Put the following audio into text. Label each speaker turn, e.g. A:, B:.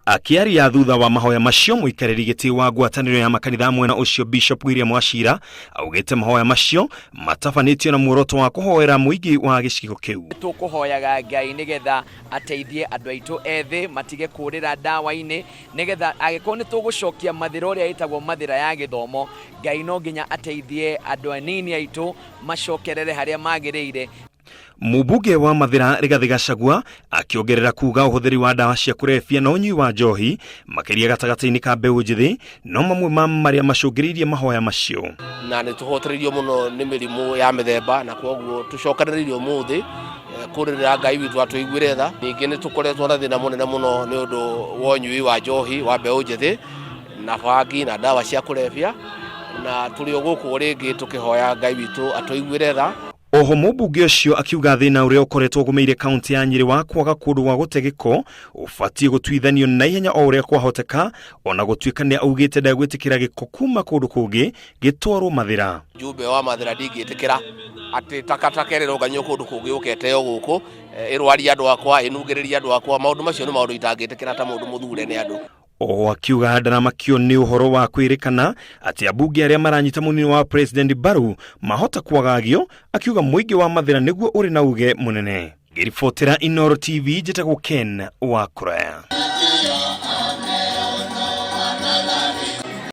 A: Akiaria thutha wa mahoya macio muikariri giti wa ngwataniro ya makanitha mwena ucio Bishop William Mathira augite mahoya macio matafanitio na muoroto wa kuhoera muigi wa gicigo kiu.
B: Tukuhoyaga Ngai nigetha ateithie andu aitu ethi matige kurira dawa-ini nigetha agiko ni tugucokia Mathira uria itagwo Mathira ya githomo. Ngai no nginya ateithie andu anini aitu macokerere haria magiriire.
A: Mubuge wa Mathira Rigathi Gachagua akiongerera kuga uhuthiri wa dawa cia kurefia na unyui wa njohi makiria gatagati-ini ka mbeu njithi no mamwe ma maria macungiririe mahoya macio.
C: Na ni tuhoteririo muno ni mirimu ya mithemba na koguo tucokaniririo muthi kurira Ngai witu atuiguire tha. Ningi ni tukoretwo na thina munene muno ni undu wa unyui wa njohi wa mbeu njithi na bangi na dawa cia kurefia na tuli guku ringi tukihoya Ngai witu atuiguire tha.
A: Oho mubuge ucio akiuga thina uria ukoretwo gumeire kaunti ya Nyeri wa kwaga kundu wa gutegeko ufatie gutwithanio na ihenya o uria kwahoteka ona gutuika ni augite ndagwitikira giko kuma kundu kungi gitwarwo Mathira.
C: Jumbe wa Mathira ndingitikira ati takataka ero ganyo kundu kungi uketeo guku irwari andu akwa inugiriria andu akwa maundu macio ni maundu itangitikira ta mundu muthure ni andu.
A: O akiuga ndaramakio ni uhoro wa kwirikana ati abunge aria maranyita munini wa president Baru mahota kwagagio, akiuga muigi wa Mathira niguo uri na uge munene. Ngiribotera Inooro TV njitagwo Ken wa Kuraya.